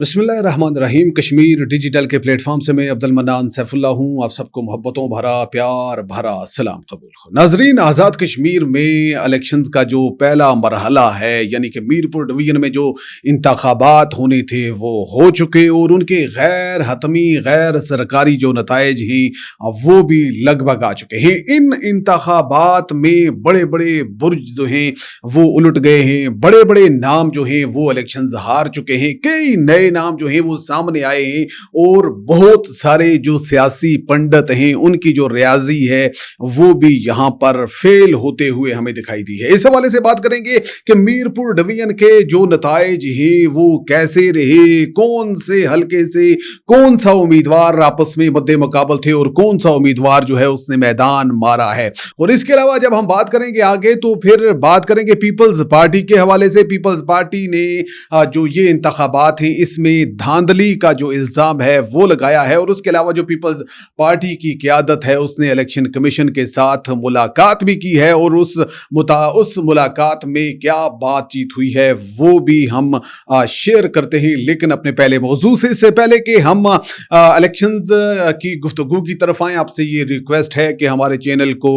बिस्मिल्लाहिर्रहमानिर्रहीम। कश्मीर डिजिटल के प्लेटफॉर्म से मैं अब्दुल मन्नान सैफुल्ला हूँ। आप सबको मोहब्बतों भरा प्यार भरा सलाम कबूल हो। नाजरीन, आज़ाद कश्मीर में इलेक्शंस का जो पहला मरहला है, यानी कि मीरपुर डिवीजन में जो इंतखाबात होने थे वो हो चुके और उनके गैर हतमी गैर सरकारी जो नताइज हैं वो भी लगभग आ चुके हैं। इन इंतखाबात में बड़े बड़े बुर्ज जो हैं वो उलट गए हैं, बड़े बड़े नाम जो हैं वो इलेक्शंस हार चुके हैं, कई नए नाम जो हैं वो सामने आए हैं और बहुत सारे जो सियासी पंडित हैं उनकी जो रियाजी है वो भी यहाँ पर फेल होते हुए हमें दिखाई दी है। इस हवाले से बात करेंगे कि मीरपुर डिवीजन के जो नताइज हैं वो कैसे रहे, कौन से हल्के से कौन सा उम्मीदवार आपस में मद्दे मुकाबल थे और कौन सा उम्मीदवार जो है उसने मैदान मारा है। और इसके अलावा जब हम बात करेंगे आगे तो फिर बात करेंगे पीपल्स पार्टी के हवाले से। पीपल्स पार्टी ने जो ये इंतखाबात हैं इसमें धांधली का जो इल्जाम है वो लगाया है और उसके अलावा जो पीपल्स पार्टी की क़यादत है उसने इलेक्शन कमीशन के साथ मुलाकात भी की है और उस मुलाकात में क्या बातचीत हुई है वो भी हम शेयर करते हैं। लेकिन अपने पहले मौजू से इससे पहले कि हम इलेक्शंस की गुफ्तगू की तरफ आएँ, आपसे ये रिक्वेस्ट है कि हमारे चैनल को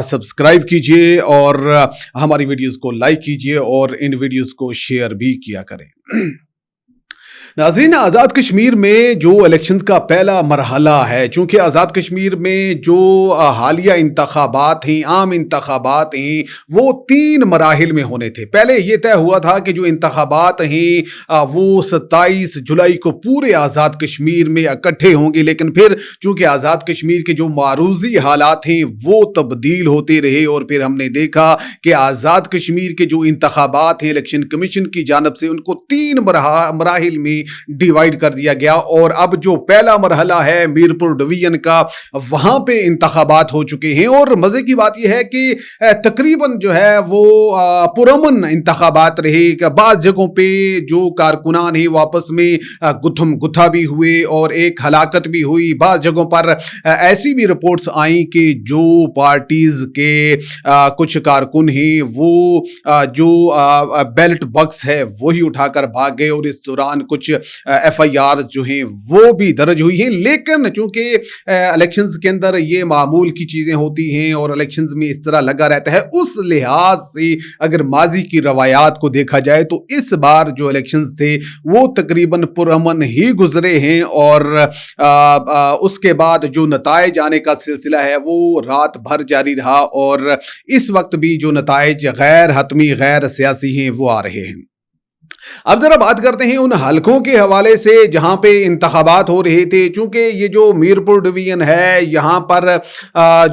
सब्सक्राइब कीजिए और हमारी वीडियोस को लाइक कीजिए और इन वीडियोस को शेयर भी किया करें। नाज़रीन, आज़ाद कश्मीर में जो इलेक्शन का पहला मरहला है, चूँकि आज़ाद कश्मीर में जो हालिया इंतखाबात हैं, आम इंतखाबात हैं, वो 3 मराहिल में होने थे। पहले ये तय हुआ था कि जो इंतखाबात हैं वो 27 जुलाई को पूरे आज़ाद कश्मीर में इकट्ठे होंगे, लेकिन फिर चूँकि आज़ाद कश्मीर के जो मारूजी हालात हैं वो तब्दील होते रहे और फिर हमने देखा कि आज़ाद कश्मीर के जो इंतखाबात हैं इलेक्शन कमीशन की जानिब से उनको 3 मराहिल में डिवाइड कर दिया गया और अब जो पहला मरहला है मीरपुर डिवीजन का वहां पे इंतखाबात हो चुके हैं। और मजे की बात यह है कि तकरीबन जो है वो पुरअमन इंतखाबात रहे। बाज़ जगहों पे जो कारकुनान है वापस में गुथम गुथा भी हुए और एक हलाकत भी हुई। बाज़ जगहों पर ऐसी भी रिपोर्ट्स आई कि जो पार्टीज के कुछ कारकुन हैं वो जो बैलेट बॉक्स है वही उठाकर भाग गए और इस दौरान कुछ FIR जो हैं वो भी दर्ज हुई हैं। लेकिन चूंकि इलेक्शंस के अंदर ये मामूल की चीजें होती हैं और इलेक्शंस में इस तरह लगा रहता है, उस लिहाज से अगर माजी की रवायात को देखा जाए तो इस बार जो इलेक्शंस थे वो तकरीबन पुरअमन ही गुजरे हैं और उसके बाद जो नताइज आने का सिलसिला है वो रात भर जारी रहा और इस वक्त भी जो नताइज गैर हतमी गैर सियासी हैं वो आ रहे हैं। अब जरा बात करते हैं उन हलकों के हवाले से जहां पे इंतखाबात हो रहे थे। चूंकि ये जो मीरपुर डिवीजन है यहाँ पर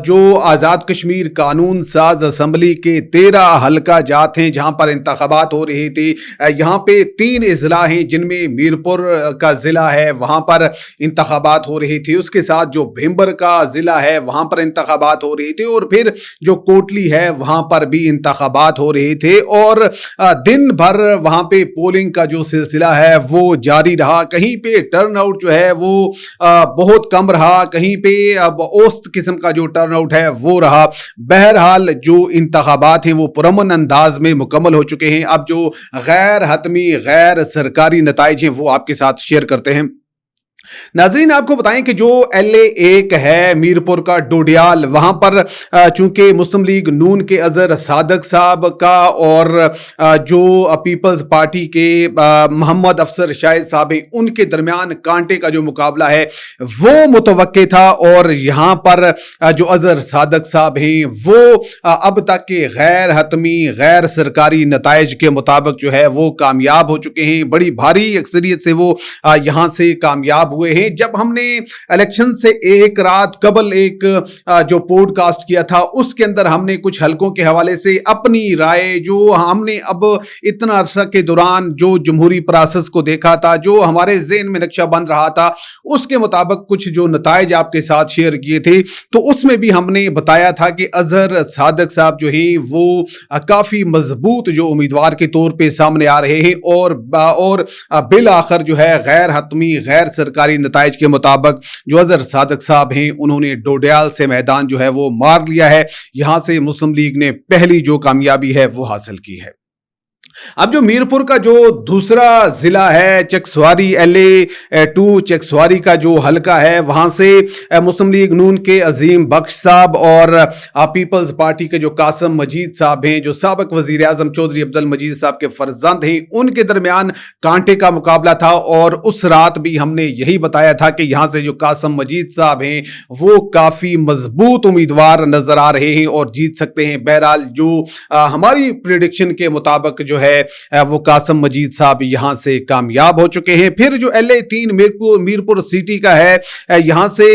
जो आज़ाद कश्मीर कानून साज असम्बली के 13 हलका जात हैं जहां पर इंतखाबात हो रहे थे। यहाँ पे 3 अजला हैं जिनमें मीरपुर का ज़िला है वहाँ पर इंतखाबात हो रहे थे, उसके साथ जो भिम्बर का ज़िला है वहाँ पर इंतखाबात हो रहे थे और फिर जो कोटली है वहाँ पर भी इंतखाबात हो रहे थे और दिन भर वहाँ पे पोलिंग का जो सिलसिला है वो जारी रहा। कहीं पे टर्नआउट जो है वो बहुत कम रहा, कहीं पे अब औसत किस्म का जो टर्नआउट है वो रहा। बहरहाल जो इंतखाबात हैं वो पुरअमन अंदाज में मुकम्मल हो चुके हैं। अब जो गैर हतमी गैर सरकारी नताइज हैं वो आपके साथ शेयर करते हैं। नाज़रीन, आपको बताएं कि जो LA1 है मीरपुर का डोडियाल, वहां पर चूंकि मुस्लिम लीग नून के अजहर सादक साहब का और जो पीपल्स पार्टी के मोहम्मद अफसर शाहिद साहब हैं उनके दरमियान कांटे का जो मुकाबला है वो मुतवक्के था और यहां पर जो अजहर सादक साहब हैं वो अब तक के गैर हतमी गैर सरकारी नताइज के मुताबिक जो है वो कामयाब हो चुके हैं। बड़ी भारी अक्सरियत से वो यहां से कामयाब हुए हैं। जब हमने इलेक्शन से एक रात कबल एक जो पॉडकास्ट किया था उसके अंदर हमने कुछ हलकों के हवाले से अपनी राय जो हमने अब इतना अरसा के दौरान जो जमहूरी प्रोसेस को देखा था, जो हमारे ज़हन में नक्शा बन रहा था, उसके मुताबिक कुछ जो नताइज आपके साथ शेयर किए थे तो उसमें भी हमने बताया था कि अजहर सादक साहब जो हैं वो काफी मजबूत जो उम्मीदवार के तौर पे सामने आ रहे हैं और बिल आखिर जो है गैर हतमी गैर सरकारी नताइज के मुताबिक जो अजहर सादक साहब हैं उन्होंने डोडियाल से मैदान जो है वो मार लिया है। यहां से मुस्लिम लीग ने पहली जो कामयाबी है वो हासिल की है। अब जो मीरपुर का जो दूसरा जिला है चकसवारी LA 2 चकसवारी का जो हलका है वहां से मुस्लिम लीग नून के अजीम बख्श साहब और पीपल्स पार्टी के जो कासम मजीद साहब हैं, जो साबिक वजीर आजम चौधरी अब्दुल मजीद साहब के फर्जंद हैं, उनके दरमियान कांटे का मुकाबला था। और उस रात भी हमने यही बताया था कि यहां से जो कासम मजीद साहब हैं वो काफी मजबूत उम्मीदवार नजर आ रहे हैं और जीत सकते हैं। बहरहाल जो हमारी प्रिडिक्शन के मुताबिक जो है वो कासम मजीद साहब यहां से कामयाब हो चुके हैं। फिर जो LA 3 मीरपुर सिटी का है, यहां से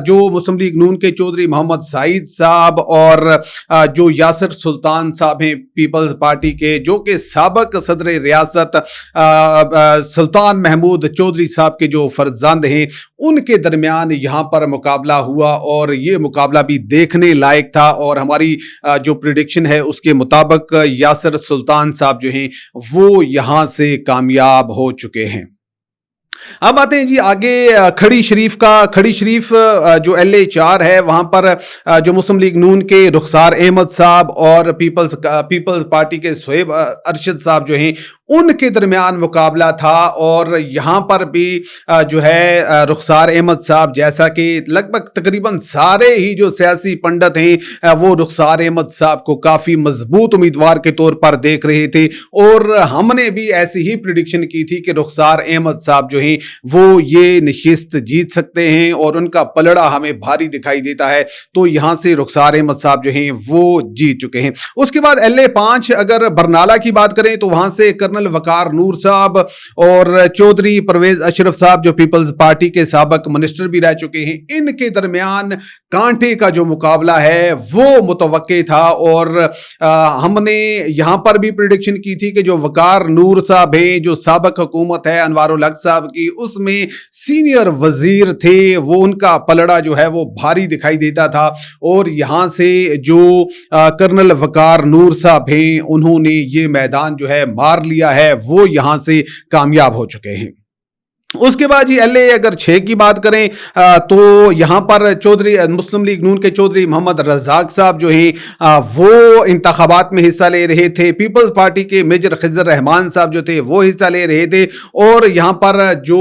जो मुस्लिम लीग नून के चौधरी मोहम्मद साइद साहब और जो यासिर सुल्तान साहब हैं पीपल्स पार्टी के, जो कि साबिक सदर रियासत सुल्तान महमूद चौधरी साहब के जो फर्जंद हैं, उनके दरमियान यहां पर मुकाबला हुआ और ये मुकाबला भी देखने लायक था। और हमारी जो प्रिडिक्शन है उसके मुताबिक यासिर सुल्तान साहब जो हैं वो यहां से कामयाब हो चुके हैं। अब आते हैं जी आगे खड़ी शरीफ का। खड़ी शरीफ जो LA 4 है वहां पर जो मुस्लिम लीग नून के रुखसार अहमद साहब और पीपल्स पार्टी के सोहेब अरशद साहब जो हैं उनके दरमियान मुकाबला था। और यहां पर भी जो है रुखसार अहमद साहब, जैसा कि लगभग तकरीबन सारे ही जो सियासी पंडित हैं वो रुखसार अहमद साहब को काफी मजबूत उम्मीदवार के तौर पर देख रहे थे। और हमने भी ऐसी ही प्रिडिक्शन की थी कि रुखसार अहमद साहब जो हैं वो ये नशिस्त जीत सकते हैं और उनका पलड़ा हमें भारी दिखाई देता है। तो यहां से रुखसार अहमद साहब जो हैं वो जीत चुके हैं। उसके बाद LA 5 अगर बरनाला की बात करें तो वहां से कर्नल वकार नूर साहब और चौधरी परवेज अशरफ साहब जो पीपल्स पार्टी के साबिक मिनिस्टर भी रह चुके हैं, इनके दरमियान कांटे का जो मुकाबला है वो मुतवक्के था। और हमने यहां पर भी प्रिडिक्शन की थी कि जो वकार नूर साहब है, जो साबिक हुकूमत है अनवारुल हक साहब की, उसमें सीनियर वजीर थे, वो उनका पलड़ा जो है वो भारी दिखाई देता था। और यहां से जो कर्नल वकार नूर साहब हैं उन्होंने ये मैदान जो है मार लिया है, वो यहां से कामयाब हो चुके हैं। उसके बाद जी LA अगर 6 की बात करें तो यहां पर चौधरी मुस्लिम लीग नून के चौधरी मोहम्मद रज़ाक साहब जो हैं वो इंतखाबात में हिस्सा ले रहे थे। पीपल्स पार्टी के मेजर खिजर रहमान साहब जो थे वो हिस्सा ले रहे थे। और यहां पर जो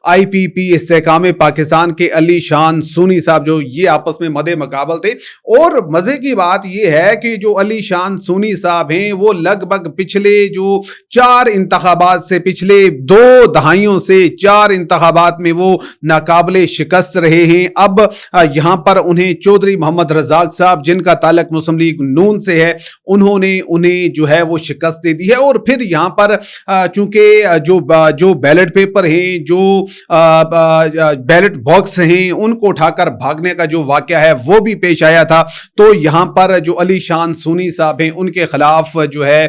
IPP इस्तेहकाम पाकिस्तान के अली शान सुनी साहब जो ये आपस में मदे मुकाबल थे। और मजे की बात यह है कि जो अली शान सुनी साहब हैं वो लगभग पिछले जो 4 इंतखाबात से, पिछले 2 दहाइयों से 4 इंतखाबात में वो नाकाबिले शिकस्त रहे हैं। अब यहां पर उन्हें चौधरी मोहम्मद रज़ाक साहब, जिनका ताल्लुक मुस्लिम लीग नून से है, उन्होंने उन्हें जो है वो शिकस्त दे दी है। और फिर यहां पर चूंकि जो बैलेट पेपर हैं, जो बैलेट बॉक्स हैं, उनको उठाकर भागने का जो वाकया है वो भी पेश आया था। तो यहां पर जो अली शान सुनी साहब हैं उनके खिलाफ जो है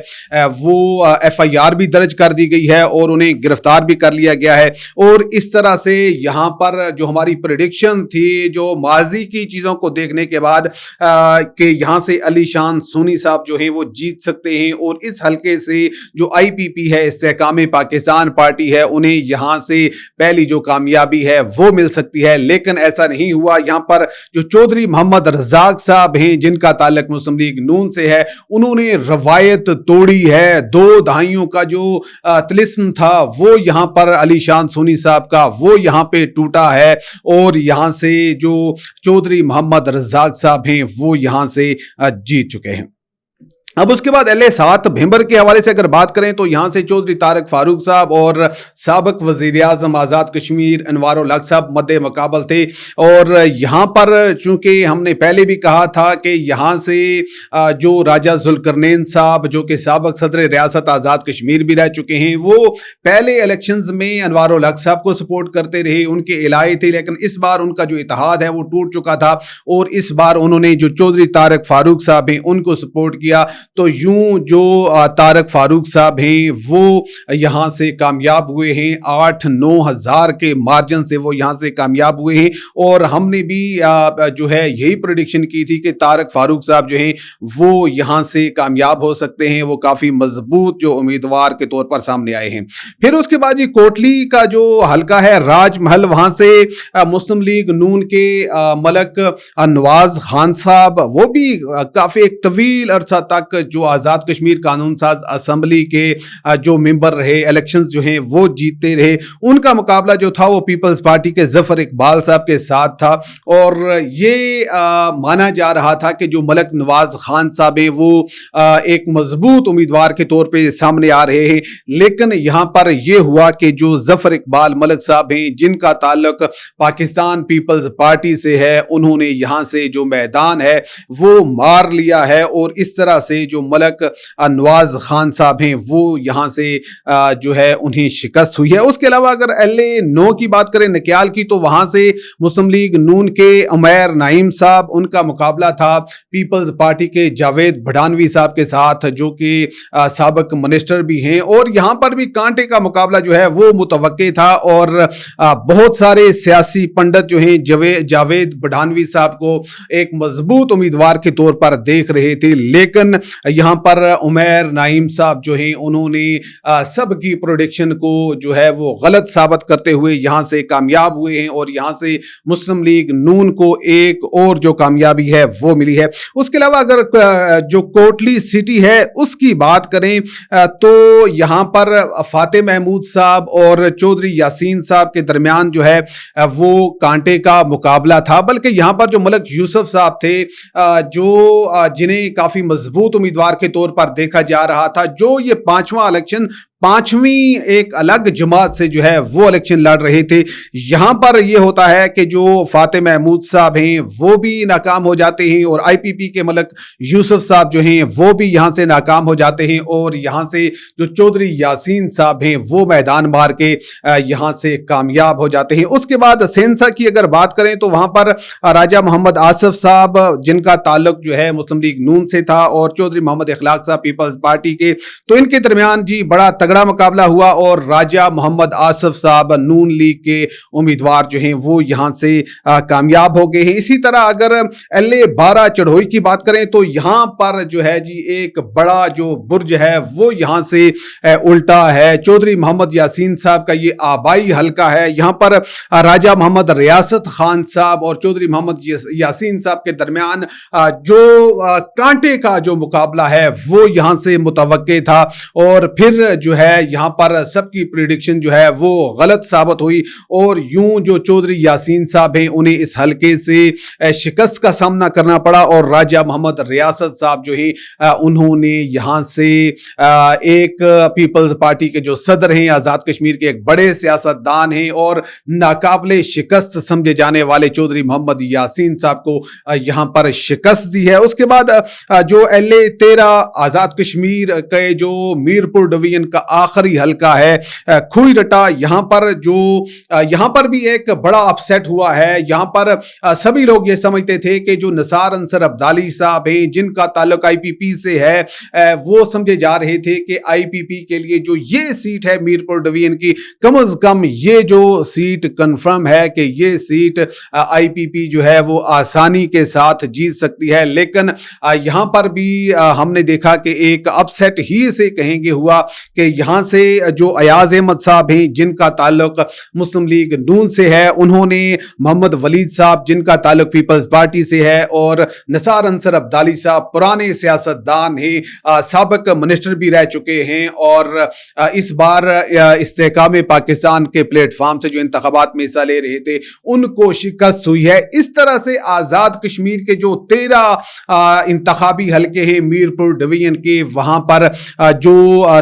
वो FIR भी दर्ज कर दी गई है और उन्हें गिरफ्तार भी कर लिया गया है। और इस तरह से यहां पर जो हमारी प्रेडिक्शन थी, जो माजी की चीजों को देखने के बाद कि यहां से अली शान सुनी साहब जो हैं वो जीत सकते हैं और इस हलके से जो IPP है, इस्तेहकाम पाकिस्तान पार्टी है, उन्हें यहां से पहली जो कामयाबी है वो मिल सकती है। लेकिन ऐसा नहीं हुआ। यहां पर जो चौधरी मोहम्मद रज़ाक साहब हैं, जिनका ताल्लुक मुस्लिम लीग नून से है, उन्होंने रवायत तोड़ी है। 2 दहाइयों का जो तिलिस्म था वो यहां पर अली शान सुनी साहब का वो यहां पे टूटा है। और यहां से जो चौधरी मोहम्मद रज़ाक साहब हैं वो यहां से जीत चुके हैं। अब उसके बाद LA 7 भिंबर के हवाले से अगर बात करें तो यहां से चौधरी तारिक फारूक साहब और साबिक वजीर आजम आज़ाद कश्मीर अनवारुल हक साहब मद्दे मुकाबल थे। और यहां पर चूंकि हमने पहले भी कहा था कि यहां से जो राजा जुल्करनैन साहब जो कि साबिक सदर रियासत आज़ाद कश्मीर भी रह चुके हैं, वो पहले इलेक्शंस में अनवारुल हक साहब को सपोर्ट करते रहे, उनके इलाये थे। लेकिन इस बार उनका जो इत्तेहाद है वो टूट चुका था और इस बार उन्होंने जो चौधरी तारिक फारूक साहब हैं उनको सपोर्ट किया। तो यूं जो तारिक फारूक साहब हैं वो यहां से कामयाब हुए हैं। 8-9 हज़ार के मार्जिन से वो यहां से कामयाब हुए हैं। और हमने भी जो है यही प्रेडिक्शन की थी कि तारिक फारूक साहब जो हैं वो यहां से कामयाब हो सकते हैं। वो काफी मजबूत जो उम्मीदवार के तौर पर सामने आए हैं। फिर उसके बाद जी कोटली का जो हलका है राजमहल, वहां से मुस्लिम लीग नून के मलक नवाज खान साहब वो भी काफी एक तवील अरसा तक تک جو آزاد کشمیر قانون ساز اسمبلی کے جو ممبر رہے, الیکشنز جو ہیں وہ جیتتے رہے, ان کا مقابلہ جو تھا وہ پیپلز پارٹی کے ظفر اقبال صاحب کے ساتھ تھا. اور یہ مانا جا رہا تھا کہ جو ملک نواز خان صاحب ہیں وہ ایک مضبوط امیدوار کے طور پہ سامنے آ رہے ہیں, لیکن یہاں پر یہ ہوا کہ جو ظفر اقبال ملک صاحب ہیں جن کا تعلق پاکستان پیپلز پارٹی سے ہے, انہوں نے یہاں سے جو میدان ہے وہ مار لیا ہے, اور اس طرح سے جو ملک نواز خان صاحب ہیں وہ یہاں سے جو ہے انہیں شکست ہوئی ہے. اس کے علاوہ اگر LA9 کی بات کریں, نکیال کی, تو وہاں سے مسلم لیگ نون کے عمیر نعیم صاحب, ان کا مقابلہ تھا پیپلز پارٹی کے جاوید بھڑانوی صاحب کے ساتھ جو کہ سابق منسٹر بھی ہیں, اور یہاں پر بھی کانٹے کا مقابلہ جو ہے وہ متوقع تھا, اور بہت سارے سیاسی پنڈت جو ہیں جاوید بھڑانوی صاحب کو ایک مضبوط امیدوار کے طور پر دیکھ رہے تھے, لیکن یہاں پر عمیر نعیم صاحب جو ہیں انہوں نے سب کی پروڈکشن کو جو ہے وہ غلط ثابت کرتے ہوئے یہاں سے کامیاب ہوئے ہیں, اور یہاں سے مسلم لیگ نون کو ایک اور جو کامیابی ہے وہ ملی ہے. اس کے علاوہ اگر جو کوٹلی سٹی ہے اس کی بات کریں تو یہاں پر فاتح محمود صاحب اور چودھری یاسین صاحب کے درمیان جو ہے وہ کانٹے کا مقابلہ تھا, بلکہ یہاں پر جو ملک یوسف صاحب تھے جو جنہیں کافی مضبوط امیدوار کے طور پر دیکھا جا رہا تھا, جو یہ پانچواں الیکشن پانچویں ایک الگ جماعت سے جو ہے وہ الیکشن لڑ رہے تھے, یہاں پر یہ ہوتا ہے کہ جو فاتح محمود صاحب ہیں وہ بھی ناکام ہو جاتے ہیں, اور IPP کے ملک یوسف صاحب جو ہیں وہ بھی یہاں سے ناکام ہو جاتے ہیں, اور یہاں سے جو چودھری یاسین صاحب ہیں وہ میدان مار کے یہاں سے کامیاب ہو جاتے ہیں. اس کے بعد سینسا کی اگر بات کریں تو وہاں پر راجہ محمد آصف صاحب جن کا تعلق جو ہے مسلم لیگ نون سے تھا, اور چودھری محمد اخلاق صاحب پیپلز پارٹی کے, تو ان کے درمیان جی بڑا تگڑا مقابلہ ہوا, اور راجہ محمد آصف صاحب نون لیگ کے امیدوار جو ہیں وہ یہاں سے کامیاب ہو گئے ہیں. اسی طرح اگر LA12 چڑھوئی کی بات کریں تو یہاں پر جو ہے جی ایک بڑا جو برج ہے وہ یہاں سے الٹا ہے. چودھری محمد یاسین صاحب کا یہ آبائی حلقہ ہے, یہاں پر راجہ محمد ریاست خان صاحب اور چودھری محمد یاسین صاحب کے درمیان جو کانٹے کا جو مقابلہ ہے وہ یہاں سے متوقع تھا, اور پھر جو ہے یہاں پر سب کی پریڈکشن جو ہے وہ غلط ثابت ہوئی, اور یوں جو چودھری یاسین صاحب ہیں انہیں اس حلقے سے شکست کا سامنا کرنا پڑا, اور راجہ محمد ریاست صاحب جو ہیں انہوں نے یہاں سے ایک پیپلز پارٹی کے جو صدر ہیں, آزاد کشمیر کے ایک بڑے سیاستدان ہیں اور ناقابل شکست سمجھے جانے والے چودھری محمد یاسین صاحب کو یہاں پر شکست دی ہے. اس کے بعد جو LA13 آزاد کشمیر کے جو میرپور ڈویژن کا آخری حلقہ ہے کھوئی رٹا, یہاں پر بھی ایک بڑا اپسیٹ ہوا ہے. یہااں پر سبھی لوگ یہ سمجھتے تھے کہ جو نثار انصر عبدالی صاحب ہیں جن کا تعلق IPP سے ہے, وہ سمجھے جا رہے تھے کہ IPP کے لیے جو یہ سیٹ ہے میرپور ڈویژن کی, کم از کم یہ جو سیٹ کنفرم ہے کہ یہ سیٹ IPP جو ہے وہ آسانی کے ساتھ جیت سکتی ہے. لیکن یہاں پر بھی ہم نے دیکھا کہ ایک اپسیٹ ہی سے کہیں گے ہوا کہ یہاں سے جو ایاز احمد صاحب ہیں جن کا تعلق مسلم لیگ نون سے ہے, انہوں نے محمد ولید صاحب جن کا تعلق پیپلز پارٹی سے ہے, اور نثار انصر عبدالی صاحب پرانے سیاستدان ہیں, سابق منسٹر بھی رہ چکے ہیں, اور اس بار استحکام پاکستان کے پلیٹ فارم سے جو انتخابات میں حصہ لے رہے تھے ان کو شکست ہوئی ہے. اس طرح سے آزاد کشمیر کے جو 13 انتخابی حلقے ہیں میرپور ڈویژن کے, وہاں پر جو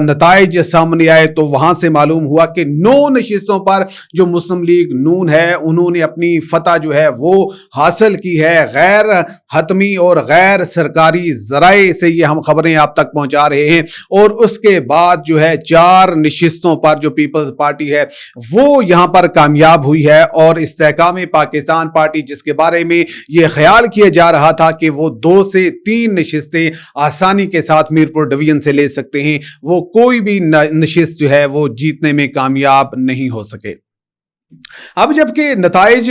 نتائج سامنے آئے تو وہاں سے معلوم ہوا کہ 9 نشستوں پر جو مسلم لیگ نون ہے انہوں نے اپنی فتح جو ہے وہ حاصل کی ہے. غیر حتمی اور غیر سرکاری ذرائع سے یہ ہم خبریں آپ تک پہنچا رہے ہیں, اور اس کے بعد جو ہے 4 نشستوں پر جو پیپلز پارٹی ہے وہ یہاں پر کامیاب ہوئی ہے, اور استحکام پاکستان پارٹی جس کے بارے میں یہ خیال کیا جا رہا تھا کہ وہ 2 سے 3 نشستیں آسانی کے ساتھ میرپور ڈویژن سے لے سکتے ہیں, وہ کوئی بھی نشست جو ہے وہ جیتنے میں کامیاب نہیں ہو سکے. अब जबकि नताइज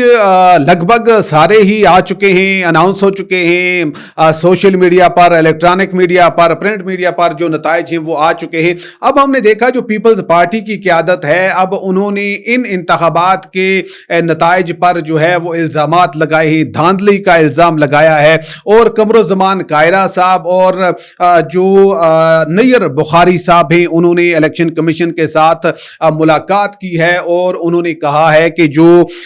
लगभग सारे ही आ चुके हैं, अनाउंस हो चुके हैं, सोशल मीडिया पर, इलेक्ट्रॉनिक मीडिया पर, प्रिंट मीडिया पर जो नताइज हैं वो आ चुके हैं। अब हमने देखा जो पीपल्स पार्टी की क़यादत है, अब उन्होंने इन इंतखाबात के नताइज पर जो है वो इल्ज़ामात लगाए हैं, धांधली का इल्ज़ाम लगाया है। और कमरुज़्ज़मान कायरा साहब और जो नैयर बुखारी साहब हैं, उन्होंने इलेक्शन कमीशन के साथ मुलाकात की है और उन्होंने कहा है कि जो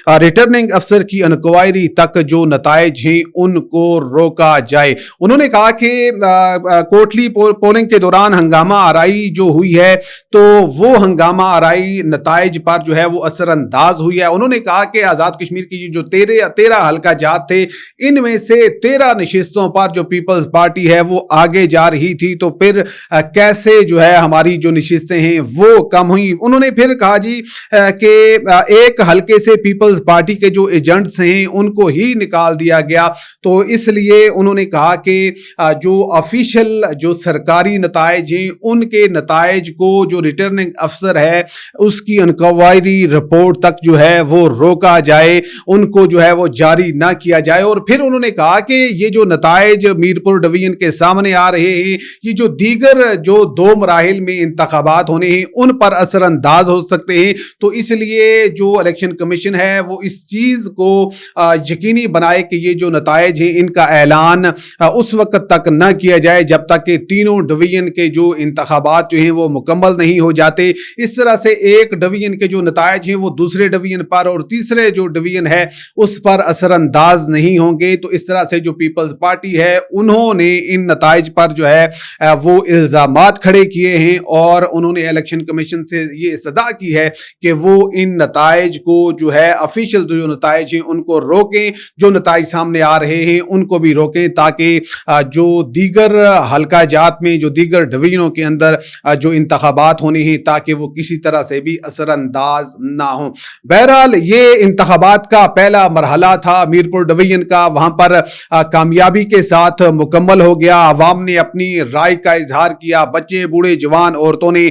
रिटर्निंग अफसर की इंक्वायरी तक जो नताइज हैं उनको रोका जाए। उन्होंने कहा कि कोटली पोलिंग के दौरान हंगामा आराई जो हुई है तो वो हंगामा आराई नताइज पर जो है वो असरअंदाज हुई है। उन्होंने कहा कि आज़ाद कश्मीर की जो 13 हल्का जात थे, इनमें से 13 नशिस्तों पर जो पीपल्स पार्टी है वो आगे जा रही थी, तो फिर कैसे जो है हमारी जो नशिस्तें हैं वो कम हुई। उन्होंने फिर कहा जी कि एक हल्के से पीपल्स पार्टी के जो एजेंट्स हैं उनको ही निकाल दिया गया, तो इसलिए उन्होंने कहा कि जो ऑफिशियल जो सरकारी नताइज हैं उनके नताइज को जो रिटर्निंग अफसर है उसकी इंक्वायरी रिपोर्ट तक जो है वो रोका जाए, उनको जो है वो जारी ना किया जाए। और फिर उन्होंने कहा कि ये जो नताइज मीरपुर डिवीजन के सामने आ रहे हैं, ये जो दीगर जो 2 मराहिल में इंतखाबात होने हैं उन पर असरअंदाज हो सकते हैं, तो इसलिए जो इलेक्शन कमीशन है वो इस चीज को यकीनी बनाए कि ये जो नताइज हैं इनका ऐलान उस वक्त तक न किया जाए जब तक कि तीनों डिवीजन के जो इंतखाबात जो हैं वो मुकम्मल नहीं हो जाते। इस तरह से एक डिवीजन के जो नताइज हैं वो दूसरे डिवीजन पर और तीसरे जो डिवीजन है उस पर असरअंदाज नहीं होंगे। तो इस तरह से जो पीपल्स पार्टी है उन्होंने इन नताइज पर जो है वो इल्जामात खड़े किए हैं और उन्होंने इलेक्शन कमीशन से ये सदा की है कि वो इन नताइज को जो है ऑफिशियल जो नताइज हैं उनको रोकें, जो नताइज सामने आ रहे हैं उनको भी रोकें, ताकि जो दीगर हल्का जात में जो दीगर डिवीजनों के अंदर जो इंतखाबात होने हैं ताकि वो किसी तरह से भी असरअंदाज ना हो। बहरहाल ये इंतखाबात का पहला मरहला था मीरपुर डिवीजन का, वहां पर कामयाबी के साथ मुकम्मल हो गया। अवाम ने अपनी राय का इजहार किया, बच्चे बूढ़े जवान औरतों ने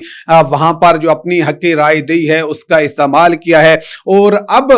वहां पर जो अपनी हक राय दी है उसका इस्तेमाल किया है। और अब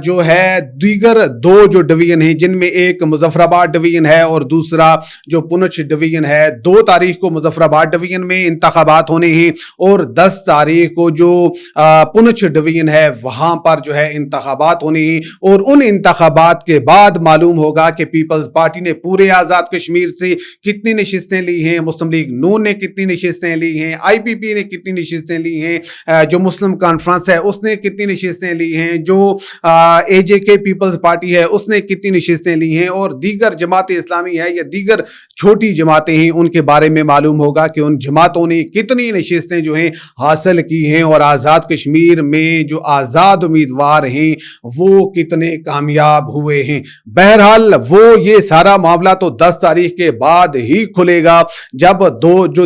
जो है दीगर 2 जो डिवीजन है जिनमें एक मुजफ्फराबाद डिवीजन है और दूसरा जो पुंछ डिवीजन है, 2 तारीख को मुजफ्फराबाद डिवीजन में इंतखाबात होने हैं और 10 तारीख को जो पुंछ डिवीजन है वहां पर जो है इंतखाबात होने हैं। और उन इंतखाबात के बाद मालूम होगा कि पीपल्स पार्टी ने पूरे आजाद कश्मीर से कितनी नशिस्तें ली हैं, मुस्लिम लीग नून ने कितनी नशिस्तें ली हैं, IPP ने कितनी नशिस्तें ली हैं, जो मुस्लिम कॉन्फ्रेंस है उसने कितनी नशिस्तें ली हैं, जो AJK पीपल्स पार्टी है उसने कितनी नशिस्तें ली हैं और दीगर जमात इस्लामी है या दीगर छोटी जमातें हैं उनके बारे में मालूम होगा कि उन जमातों ने कितनी नशिस्तें जो हैं हासिल की हैं और आज़ाद कश्मीर में जो आज़ाद उम्मीदवार हैं वो कितने कामयाब हुए हैं। बहरहाल वो ये सारा मामला तो 10 तारीख के बाद ही खुलेगा जब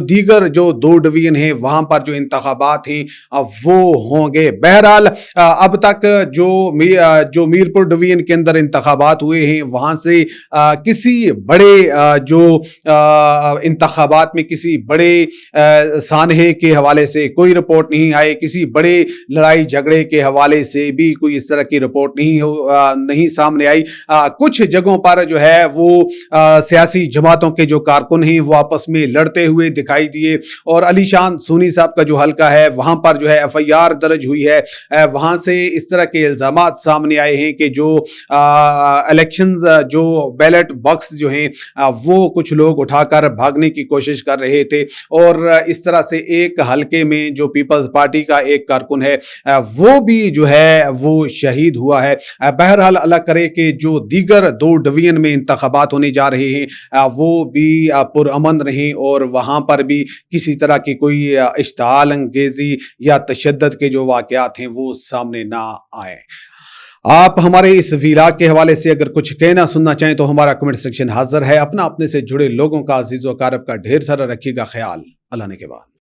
दीगर जो 2 डिवीजन हैं वहां पर जो इंतखाबात हैं वो होंगे। बहरहाल अब तक जो मीरपुर डिवीजन के अंदर इंतखाबात हुए हैं वहां से किसी बड़े जो इंतखाबात में किसी बड़े सानहे के हवाले से कोई रिपोर्ट नहीं आई, किसी बड़े लड़ाई झगड़े के हवाले से भी कोई इस तरह की रिपोर्ट नहीं सामने आई। कुछ जगहों पर जो है वो सियासी जमातों के जो कारकुन हैं वो आपस में लड़ते हुए दिखाई दिए और अलीशान सुनी साहब का जो हल्का है वहां पर जो है FIR दर्ज हुई है। वहां से इस तरह के इल्जामात सामने आए हैं कि जो इलेक्शंस जो बैलेट बॉक्स जो हैं वो कुछ लोग उठाकर भागने की कोशिश कर रहे थे और इस तरह से एक हल्के में जो पीपल्स पार्टी का एक कारकुन है वो भी जो है वो शहीद हुआ है। बहरहाल अल्लाह करे कि जो दीगर 2 डिवीजन में इंतखाबात होने जा रहे हैं वो भी पुरअमन रहें और वहां पर भी किसी तरह की कोई इश्ताल अंगेजी या तशद्दुद के जो वाकयात हैं वो सामने ना आए। आप हमारे इस वीलाग के हवाले से अगर कुछ कहना सुनना चाहें तो हमारा कमेंट सेक्शन हाजिर है। अपने से जुड़े लोगों का अजीज़ व अकारब का ढेर सारा रखिएगा ख्याल। अल्लाह ने के बाद।